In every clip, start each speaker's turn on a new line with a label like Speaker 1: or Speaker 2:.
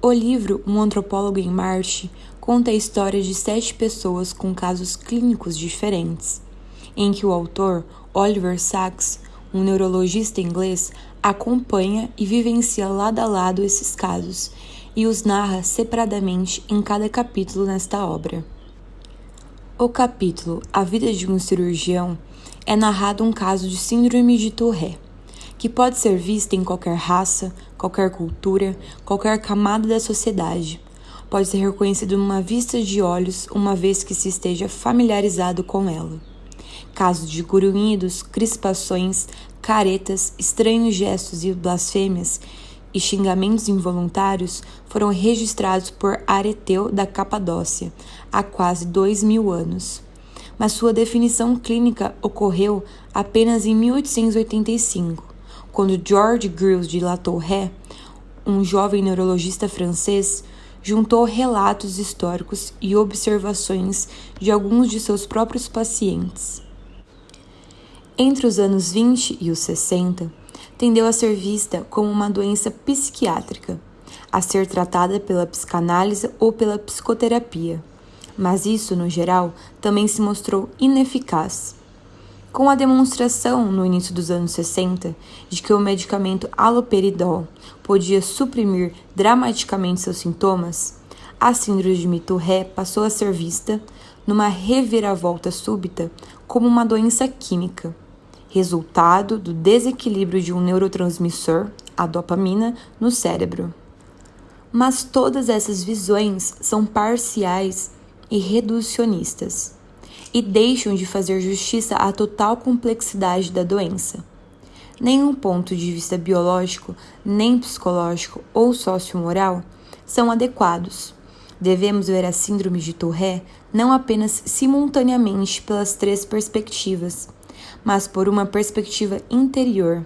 Speaker 1: O livro Um Antropólogo em Marte conta a história de 7 pessoas com casos clínicos diferentes, em que o autor, Oliver Sacks, um neurologista inglês, acompanha e vivencia lado a lado esses casos e os narra separadamente em cada capítulo nesta obra. O capítulo A Vida de um Cirurgião é narrado um caso de síndrome de Tourette, que pode ser vista em qualquer raça, qualquer cultura, qualquer camada da sociedade. Pode ser reconhecido numa vista de olhos, uma vez que se esteja familiarizado com ela. Casos de grunhidos, crispações, caretas, estranhos gestos e blasfêmias e xingamentos involuntários foram registrados por Areteu da Capadócia há quase 2000 anos. Mas sua definição clínica ocorreu apenas em 1885, quando Georges Grilles de La Tourette, um jovem neurologista francês, juntou relatos históricos e observações de alguns de seus próprios pacientes. Entre os anos 20 e os 60, tendeu a ser vista como uma doença psiquiátrica, a ser tratada pela psicanálise ou pela psicoterapia, mas isso, no geral, também se mostrou ineficaz. Com a demonstração, no início dos anos 60, de que o medicamento haloperidol podia suprimir dramaticamente seus sintomas, a síndrome de Tourette passou a ser vista, numa reviravolta súbita, como uma doença química, resultado do desequilíbrio de um neurotransmissor, a dopamina, no cérebro. Mas todas essas visões são parciais e reducionistas, e deixam de fazer justiça à total complexidade da doença. Nenhum ponto de vista biológico, nem psicológico ou sociomoral são adequados. Devemos ver a síndrome de Tourette não apenas simultaneamente pelas 3 perspectivas, mas por uma perspectiva interior,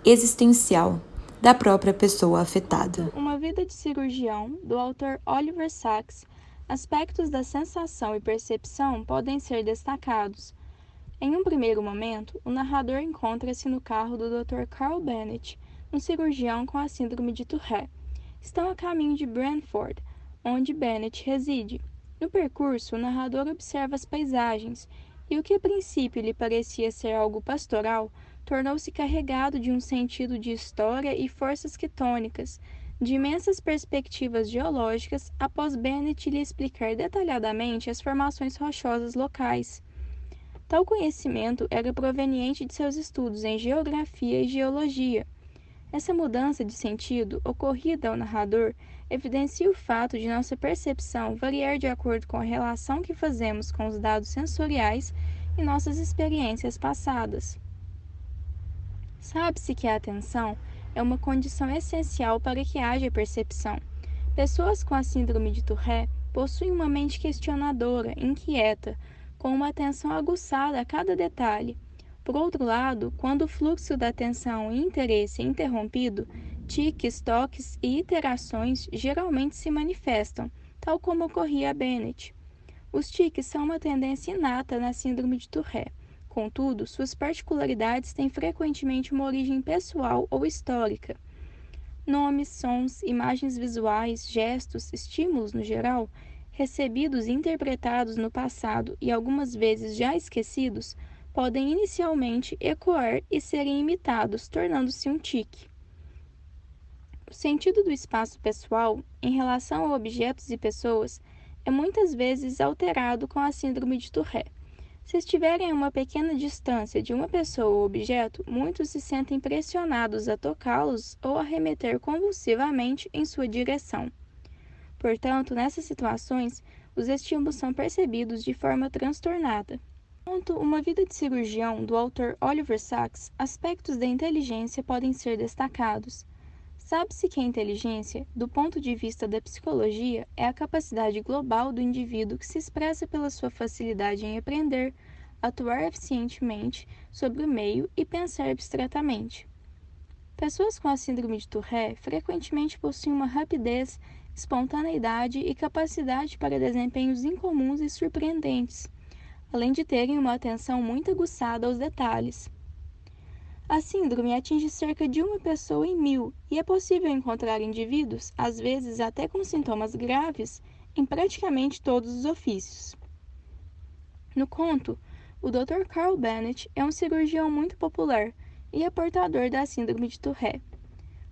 Speaker 1: existencial, da própria pessoa afetada.
Speaker 2: Uma Vida de Cirurgião, do autor Oliver Sacks. Aspectos da sensação e percepção podem ser destacados. Em um primeiro momento, o narrador encontra-se no carro do Dr. Carl Bennett, um cirurgião com a síndrome de Tourette. Estão a caminho de Brantford, onde Bennett reside. No percurso, o narrador observa as paisagens, e o que a princípio lhe parecia ser algo pastoral, tornou-se carregado de um sentido de história e forças quitônicas, de imensas perspectivas geológicas, após Bennett lhe explicar detalhadamente as formações rochosas locais. Tal conhecimento era proveniente de seus estudos em geografia e geologia. Essa mudança de sentido, ocorrida ao narrador, evidencia o fato de nossa percepção variar de acordo com a relação que fazemos com os dados sensoriais e nossas experiências passadas. Sabe-se que a atenção é uma condição essencial para que haja percepção. Pessoas com a síndrome de Tourette possuem uma mente questionadora, inquieta, com uma atenção aguçada a cada detalhe. Por outro lado, quando o fluxo da atenção e interesse é interrompido, tiques, toques e iterações geralmente se manifestam, tal como ocorria a Bennett. Os tiques são uma tendência inata na síndrome de Tourette. Contudo, suas particularidades têm frequentemente uma origem pessoal ou histórica. Nomes, sons, imagens visuais, gestos, estímulos no geral, recebidos e interpretados no passado e algumas vezes já esquecidos, podem inicialmente ecoar e serem imitados, tornando-se um tique. O sentido do espaço pessoal, em relação a objetos e pessoas, é muitas vezes alterado com a síndrome de Tourette. Se estiverem a uma pequena distância de uma pessoa ou objeto, muitos se sentem pressionados a tocá-los ou a remeter convulsivamente em sua direção. Portanto, nessas situações, os estímulos são percebidos de forma transtornada. Uma Vida de Cirurgião, do autor Oliver Sacks, aspectos da inteligência podem ser destacados. Sabe-se que a inteligência, do ponto de vista da psicologia, é a capacidade global do indivíduo que se expressa pela sua facilidade em aprender, atuar eficientemente sobre o meio e pensar abstratamente. Pessoas com a síndrome de Tourette frequentemente possuem uma rapidez, espontaneidade e capacidade para desempenhos incomuns e surpreendentes, além de terem uma atenção muito aguçada aos detalhes. A síndrome atinge cerca de uma pessoa em 1000 e é possível encontrar indivíduos, às vezes até com sintomas graves, em praticamente todos os ofícios. No conto, o Dr. Carl Bennett é um cirurgião muito popular e é portador da síndrome de Tourette.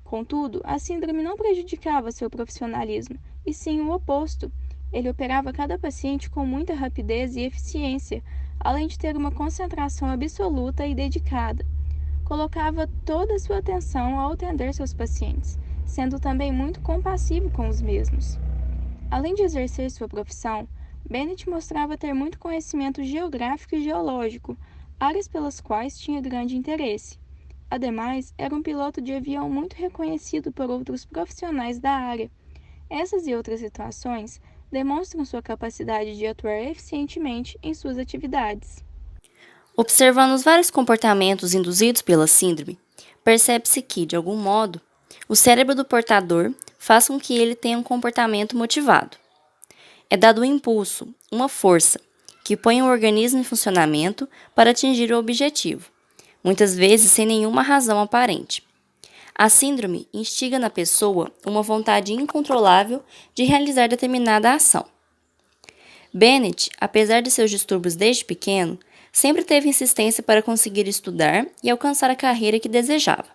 Speaker 2: Contudo, a síndrome não prejudicava seu profissionalismo, e sim o oposto. Ele operava cada paciente com muita rapidez e eficiência, além de ter uma concentração absoluta e dedicada. Colocava toda a sua atenção ao atender seus pacientes, sendo também muito compassivo com os mesmos. Além de exercer sua profissão, Bennett mostrava ter muito conhecimento geográfico e geológico, áreas pelas quais tinha grande interesse. Ademais, era um piloto de avião muito reconhecido por outros profissionais da área. Essas e outras situações demonstram sua capacidade de atuar eficientemente em suas atividades.
Speaker 3: Observando os vários comportamentos induzidos pela síndrome, percebe-se que, de algum modo, o cérebro do portador faz com que ele tenha um comportamento motivado. É dado um impulso, uma força, que põe o organismo em funcionamento para atingir o objetivo, muitas vezes sem nenhuma razão aparente. A síndrome instiga na pessoa uma vontade incontrolável de realizar determinada ação. Bennett, apesar de seus distúrbios desde pequeno, sempre teve insistência para conseguir estudar e alcançar a carreira que desejava.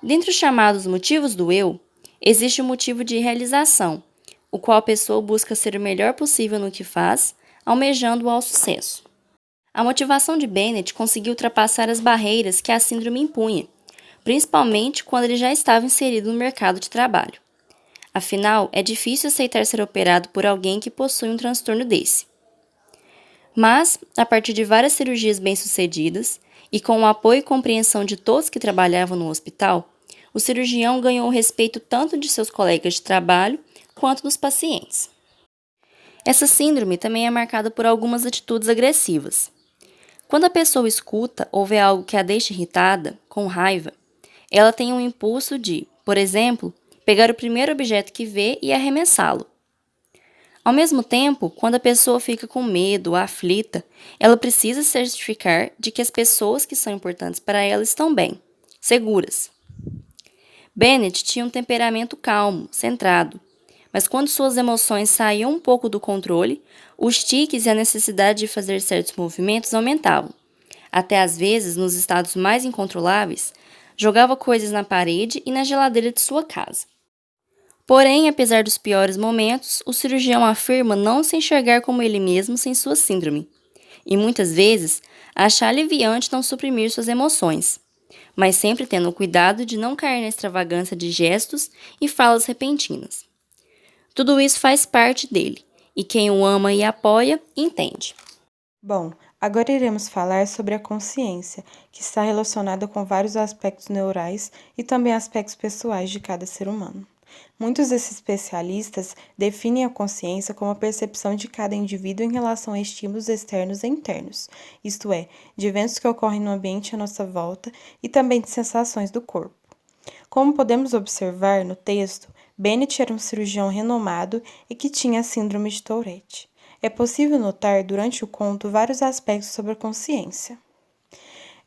Speaker 3: Dentre os chamados motivos do eu, existe o motivo de realização, o qual a pessoa busca ser o melhor possível no que faz, almejando ao sucesso. A motivação de Bennett conseguiu ultrapassar as barreiras que a síndrome impunha, principalmente quando ele já estava inserido no mercado de trabalho. Afinal, é difícil aceitar ser operado por alguém que possui um transtorno desse. Mas, a partir de várias cirurgias bem-sucedidas, e com o apoio e compreensão de todos que trabalhavam no hospital, o cirurgião ganhou o respeito tanto de seus colegas de trabalho quanto dos pacientes. Essa síndrome também é marcada por algumas atitudes agressivas. Quando a pessoa escuta ou vê algo que a deixa irritada, com raiva, ela tem um impulso de, por exemplo, pegar o primeiro objeto que vê e arremessá-lo. Ao mesmo tempo, quando a pessoa fica com medo ou aflita, ela precisa certificar de que as pessoas que são importantes para ela estão bem, seguras. Bennett tinha um temperamento calmo, centrado, mas quando suas emoções saíam um pouco do controle, os tiques e a necessidade de fazer certos movimentos aumentavam. Até às vezes, nos estados mais incontroláveis, jogava coisas na parede e na geladeira de sua casa. Porém, apesar dos piores momentos, o cirurgião afirma não se enxergar como ele mesmo sem sua síndrome, e muitas vezes acha aliviante não suprimir suas emoções, mas sempre tendo o cuidado de não cair na extravagância de gestos e falas repentinas. Tudo isso faz parte dele, e quem o ama e apoia, entende.
Speaker 1: Bom, agora iremos falar sobre a consciência, que está relacionada com vários aspectos neurais e também aspectos pessoais de cada ser humano. Muitos desses especialistas definem a consciência como a percepção de cada indivíduo em relação a estímulos externos e internos, isto é, de eventos que ocorrem no ambiente à nossa volta e também de sensações do corpo. Como podemos observar no texto, Bennett era um cirurgião renomado e que tinha a síndrome de Tourette. É possível notar durante o conto vários aspectos sobre a consciência.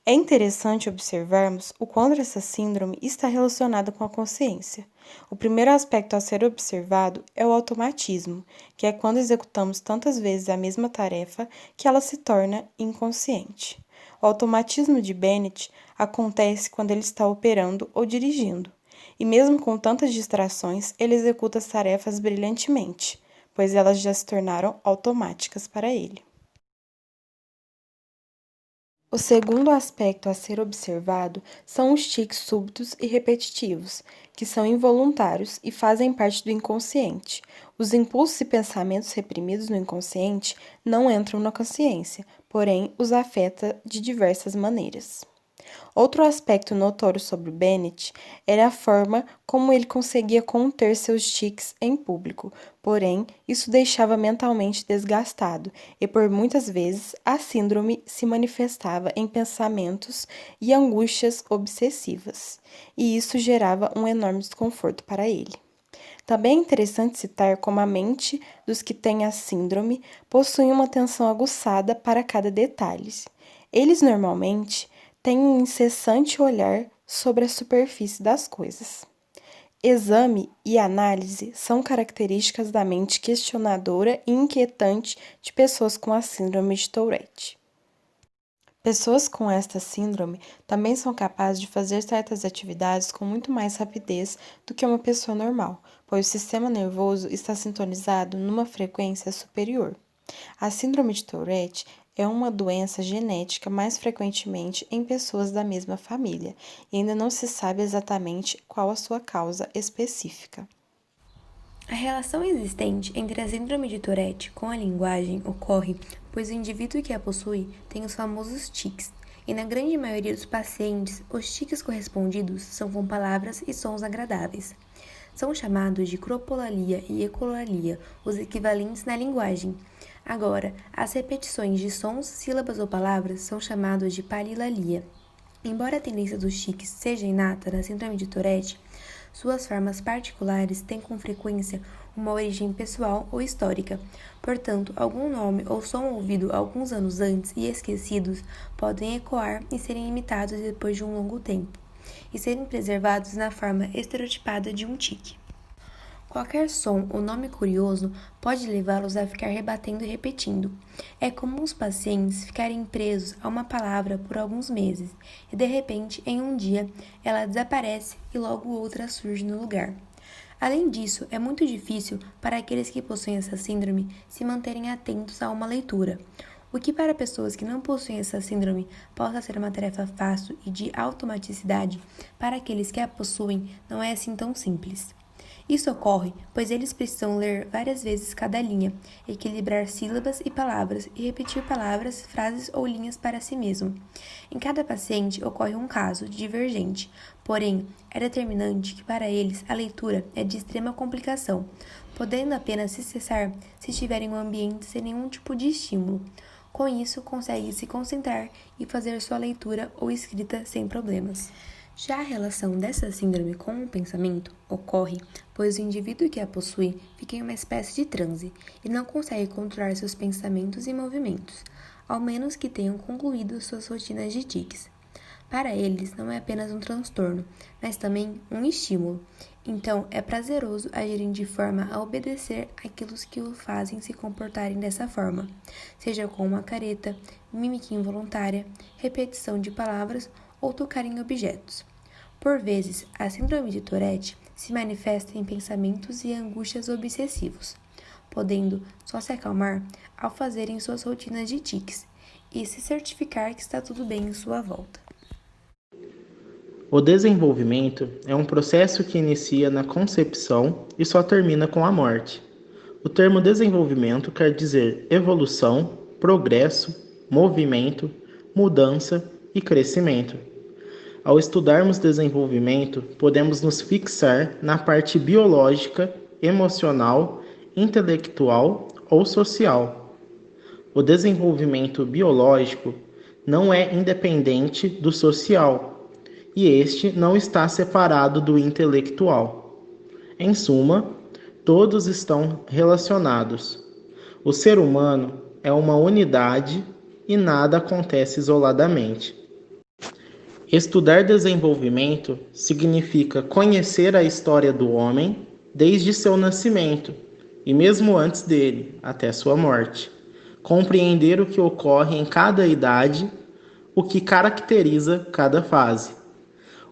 Speaker 1: É interessante observarmos o quanto essa síndrome está relacionada com a consciência. O primeiro aspecto a ser observado é o automatismo, que é quando executamos tantas vezes a mesma tarefa que ela se torna inconsciente. O automatismo de Bennett acontece quando ele está operando ou dirigindo, e mesmo com tantas distrações, ele executa as tarefas brilhantemente, pois elas já se tornaram automáticas para ele. O segundo aspecto a ser observado são os tiques súbitos e repetitivos, que são involuntários e fazem parte do inconsciente. Os impulsos e pensamentos reprimidos no inconsciente não entram na consciência, porém os afeta de diversas maneiras. Outro aspecto notório sobre Bennett era a forma como ele conseguia conter seus tiques em público, porém, isso deixava mentalmente desgastado e, por muitas vezes, a síndrome se manifestava em pensamentos e angústias obsessivas, e isso gerava um enorme desconforto para ele. Também é interessante citar como a mente dos que têm a síndrome possui uma atenção aguçada para cada detalhe. Eles normalmente
Speaker 4: Tem um incessante olhar sobre a superfície das coisas. Exame e análise são características da mente questionadora e inquietante de pessoas com a síndrome de Tourette. Pessoas com esta síndrome também são capazes de fazer certas atividades com muito mais rapidez do que uma pessoa normal, pois o sistema nervoso está sintonizado numa frequência superior. A síndrome de Tourette é uma doença genética mais frequentemente em pessoas da mesma família e ainda não se sabe exatamente qual a sua causa específica.
Speaker 1: A relação existente entre a síndrome de Tourette com a linguagem ocorre pois o indivíduo que a possui tem os famosos tics, e na grande maioria dos pacientes, os tics correspondidos são com palavras e sons agradáveis. São chamados de cropolalia e ecolalia, os equivalentes na linguagem. Agora, as repetições de sons, sílabas ou palavras são chamados de palilalia. Embora a tendência dos tics seja inata na síndrome de Tourette, suas formas particulares têm com frequência uma origem pessoal ou histórica. Portanto, algum nome ou som ouvido alguns anos antes e esquecidos podem ecoar e serem imitados depois de um longo tempo, e serem preservados na forma estereotipada de um tique. Qualquer som ou nome curioso pode levá-los a ficar rebatendo e repetindo. É comum os pacientes ficarem presos a uma palavra por alguns meses e, de repente, em um dia, ela desaparece e logo outra surge no lugar. Além disso, é muito difícil para aqueles que possuem essa síndrome se manterem atentos a uma leitura, o que para pessoas que não possuem essa síndrome possa ser uma tarefa fácil e de automaticidade, para aqueles que a possuem não é assim tão simples. Isso ocorre pois eles precisam ler várias vezes cada linha, equilibrar sílabas e palavras e repetir palavras, frases ou linhas para si mesmo. Em cada paciente ocorre um caso divergente, porém é determinante que para eles a leitura é de extrema complicação, podendo apenas se cessar se estiverem em um ambiente sem nenhum tipo de estímulo. Com isso, consegue se concentrar e fazer sua leitura ou escrita sem problemas. Já a relação dessa síndrome com o pensamento ocorre pois o indivíduo que a possui fica em uma espécie de transe e não consegue controlar seus pensamentos e movimentos, ao menos que tenham concluído suas rotinas de tics. Para eles, não é apenas um transtorno, mas também um estímulo. Então, é prazeroso agirem de forma a obedecer aquilo que o fazem se comportarem dessa forma, seja com uma careta, mímica involuntária, repetição de palavras ou tocar em objetos. Por vezes, a síndrome de Tourette se manifesta em pensamentos e angústias obsessivos, podendo só se acalmar ao fazerem suas rotinas de tics e se certificar que está tudo bem em sua volta.
Speaker 5: O desenvolvimento é um processo que inicia na concepção e só termina com a morte. O termo desenvolvimento quer dizer evolução, progresso, movimento, mudança e crescimento. Ao estudarmos desenvolvimento, podemos nos fixar na parte biológica, emocional, intelectual ou social. O desenvolvimento biológico não é independente do social, e este não está separado do intelectual. Em suma, todos estão relacionados. O ser humano é uma unidade e nada acontece isoladamente. Estudar desenvolvimento significa conhecer a história do homem desde seu nascimento e mesmo antes dele, até sua morte. Compreender o que ocorre em cada idade, o que caracteriza cada fase.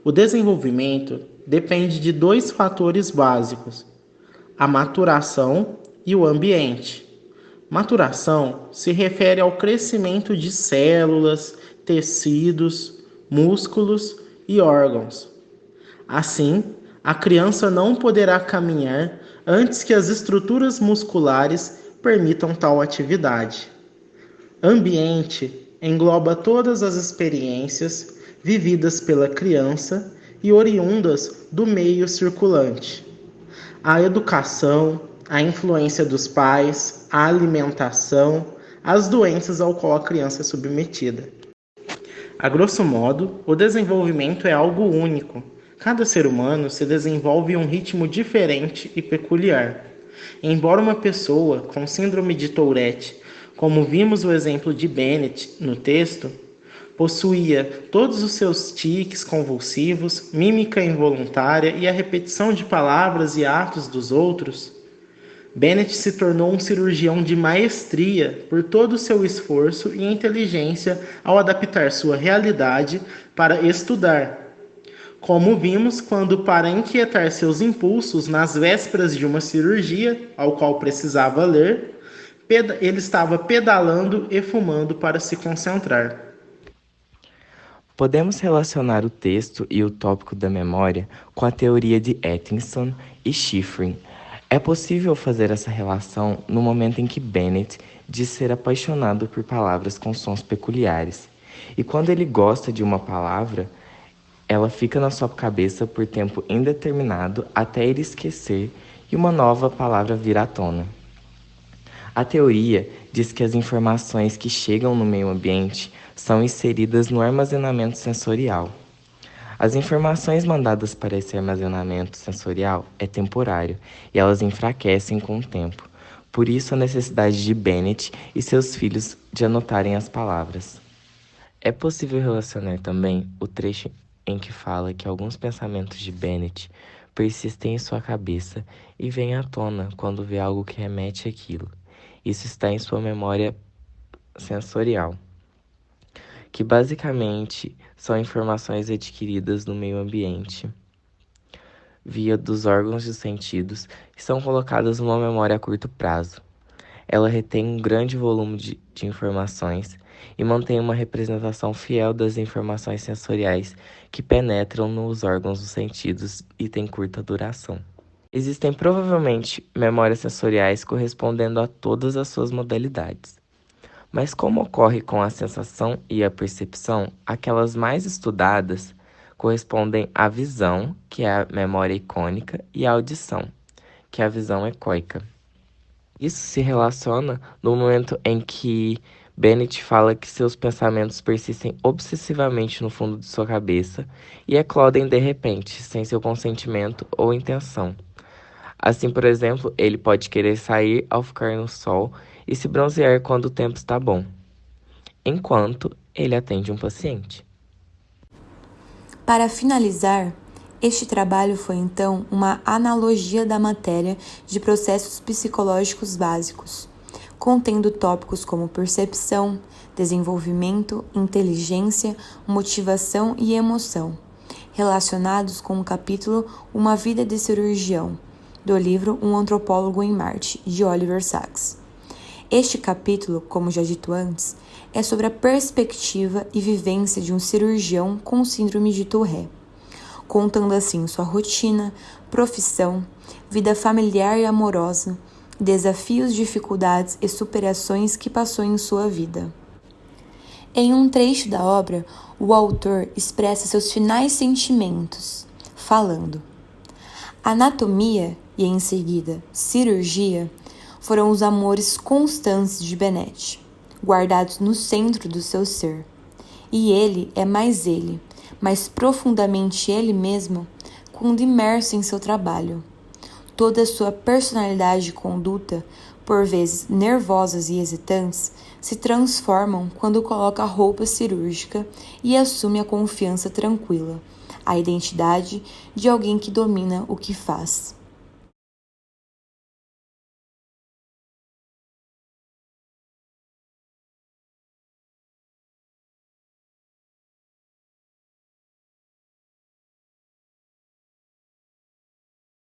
Speaker 5: O desenvolvimento depende de dois fatores básicos: a maturação e o ambiente. Maturação se refere ao crescimento de células, tecidos, músculos e órgãos. Assim, a criança não poderá caminhar antes que as estruturas musculares permitam tal atividade. Ambiente engloba todas as experiências vividas pela criança e oriundas do meio circulante. A educação, a influência dos pais, a alimentação, as doenças ao qual a criança é submetida. A grosso modo, o desenvolvimento é algo único. Cada ser humano se desenvolve em um ritmo diferente e peculiar. Embora uma pessoa com síndrome de Tourette, como vimos o exemplo de Bennett no texto, possuía todos os seus tiques convulsivos, mímica involuntária e a repetição de palavras e atos dos outros, Bennett se tornou um cirurgião de maestria por todo o seu esforço e inteligência ao adaptar sua realidade para estudar. Como vimos, quando para inquietar seus impulsos nas vésperas de uma cirurgia, ao qual precisava ler, ele estava pedalando e fumando para se concentrar.
Speaker 6: Podemos relacionar o texto e o tópico da memória com a teoria de Atkinson e Shiffrin. É possível fazer essa relação no momento em que Bennett diz ser apaixonado por palavras com sons peculiares. E quando ele gosta de uma palavra, ela fica na sua cabeça por tempo indeterminado até ele esquecer e uma nova palavra vir à tona. A teoria diz que as informações que chegam no meio ambiente são inseridas no armazenamento sensorial. As informações mandadas para esse armazenamento sensorial é temporário e elas enfraquecem com o tempo. Por isso, a necessidade de Bennett e seus filhos de anotarem as palavras. É possível relacionar também o trecho em que fala que alguns pensamentos de Bennett persistem em sua cabeça e vêm à tona quando vê algo que remete àquilo. Isso está em sua memória sensorial, que basicamente são informações adquiridas no meio ambiente via dos órgãos dos sentidos e são colocadas numa memória a curto prazo. Ela retém um grande volume de informações e mantém uma representação fiel das informações sensoriais que penetram nos órgãos dos sentidos e têm curta duração. Existem provavelmente memórias sensoriais correspondendo a todas as suas modalidades. Mas como ocorre com a sensação e a percepção, aquelas mais estudadas correspondem à visão, que é a memória icônica, e à audição, que é a visão ecóica. Isso se relaciona no momento em que Bennett fala que seus pensamentos persistem obsessivamente no fundo de sua cabeça e eclodem de repente, sem seu consentimento ou intenção. Assim, por exemplo, ele pode querer sair ao ficar no sol e se bronzear quando o tempo está bom, enquanto ele atende um paciente.
Speaker 1: Para finalizar, este trabalho foi então uma analogia da matéria de processos psicológicos básicos, contendo tópicos como percepção, desenvolvimento, inteligência, motivação e emoção, relacionados com o capítulo Uma Vida de Cirurgião, do livro Um Antropólogo em Marte, de Oliver Sacks. Este capítulo, como já dito antes, é sobre a perspectiva e vivência de um cirurgião com síndrome de Tourette, contando assim sua rotina, profissão, vida familiar e amorosa, desafios, dificuldades e superações que passou em sua vida. Em um trecho da obra, o autor expressa seus finais sentimentos, falando: anatomia e, em seguida, cirurgia foram os amores constantes de Bennett, guardados no centro do seu ser. E ele é mais ele, mais profundamente ele mesmo, quando imerso em seu trabalho. Toda a sua personalidade e conduta, por vezes nervosas e hesitantes, se transformam quando coloca a roupa cirúrgica e assume a confiança tranquila, a identidade de alguém que domina o que faz.